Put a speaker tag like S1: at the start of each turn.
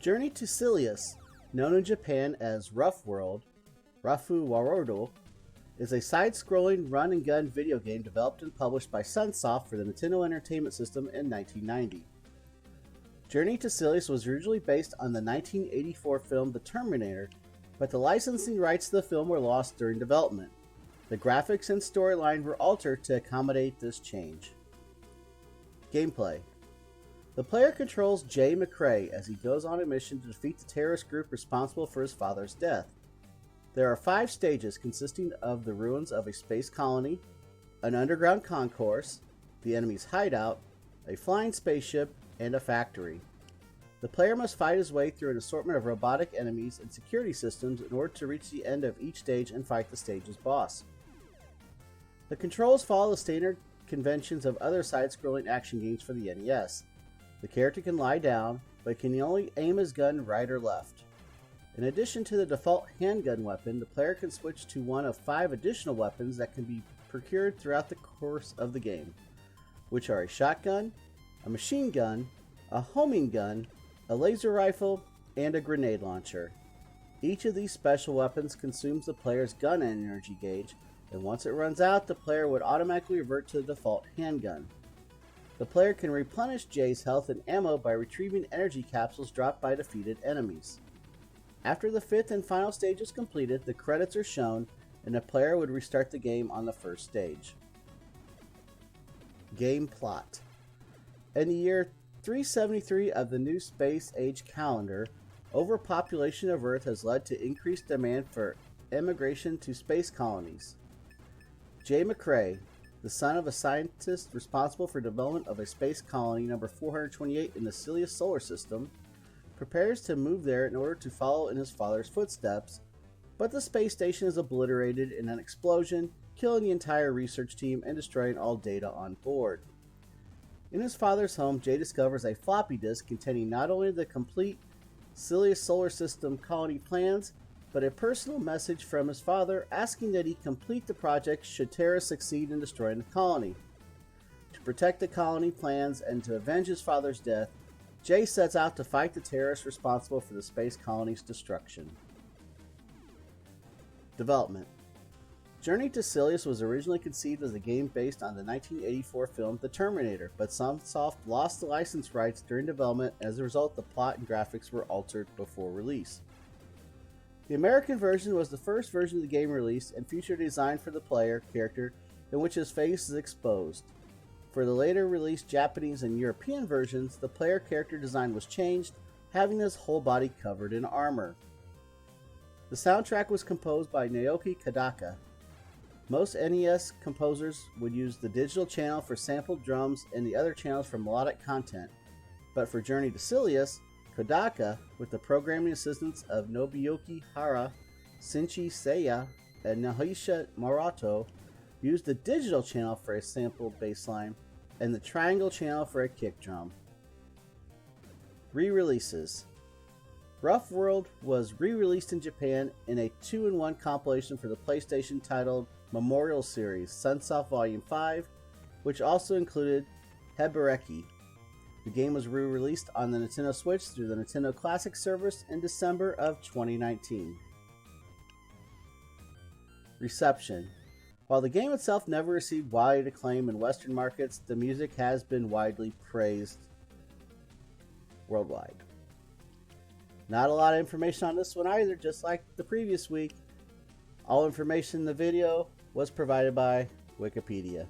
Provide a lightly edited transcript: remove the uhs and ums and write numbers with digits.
S1: Journey to Silius, known in Japan as Rough World, Rafu Warodo, is a side-scrolling run-and-gun video game developed and published by Sunsoft for the Nintendo Entertainment System in 1990. Journey to Silius was originally based on the 1984 film The Terminator, but the licensing rights to the film were lost during development. The graphics and storyline were altered to accommodate this change. Gameplay. The player controls Jay McCrae as he goes on a mission to defeat the terrorist group responsible for his father's death. There are 5 stages consisting of the ruins of a space colony, an underground concourse, the enemy's hideout, a flying spaceship, and a factory. The player must fight his way through an assortment of robotic enemies and security systems in order to reach the end of each stage and fight the stage's boss. The controls follow the standard conventions of other side-scrolling action games for the NES. The character can lie down, but can only aim his gun right or left. In addition to the default handgun weapon, the player can switch to one of 5 additional weapons that can be procured throughout the course of the game, which are a shotgun, a machine gun, a homing gun, a laser rifle, and a grenade launcher. Each of these special weapons consumes the player's gun energy gauge, and once it runs out, the player would automatically revert to the default handgun. The player can replenish Jay's health and ammo by retrieving energy capsules dropped by defeated enemies. After the 5th and final stage is completed, the credits are shown, and the player would restart the game on the first stage. Game plot. In the year 373 of the new space age calendar, overpopulation of Earth has led to increased demand for immigration to space colonies. Jay McCrae, the son of a scientist responsible for development of a space colony number 428 in the Silius solar system, prepares to move there in order to follow in his father's footsteps, but the space station is obliterated in an explosion, killing the entire research team and destroying all data on board. In his father's home, Jay discovers a floppy disk containing not only the complete Silius solar system colony plans, but a personal message from his father asking that he complete the project should terrorists succeed in destroying the colony. To protect the colony plans and to avenge his father's death, Jay sets out to fight the terrorists responsible for the space colony's destruction. Development. Journey to Silius was originally conceived as a game based on the 1984 film The Terminator, but Sunsoft lost the license rights during development. As a result, the plot and graphics were altered before release. The American version was the first version of the game released and featured a design for the player character in which his face is exposed. For the later released Japanese and European versions, the player character design was changed, having his whole body covered in armor. The soundtrack was composed by Naoki Kadaka. Most NES composers would use the digital channel for sampled drums and the other channels for melodic content, but for Journey to Silius, Kodaka, with the programming assistance of Nobuyuki Hara, Shinji Seiya, and Nahisha Murato, used the digital channel for a sampled bassline and the triangle channel for a kick drum. Re-releases. Rough World was re-released in Japan in a 2-in-1 compilation for the PlayStation titled Memorial Series Sunsoft Volume 5, which also included Hebereki. The game was re-released on the Nintendo Switch through the Nintendo Classic service in December of 2019. Reception. While the game itself never received wide acclaim in Western markets, the music has been widely praised worldwide. Not a lot of information on this one either, just like the previous week. All information in the video was provided by Wikipedia.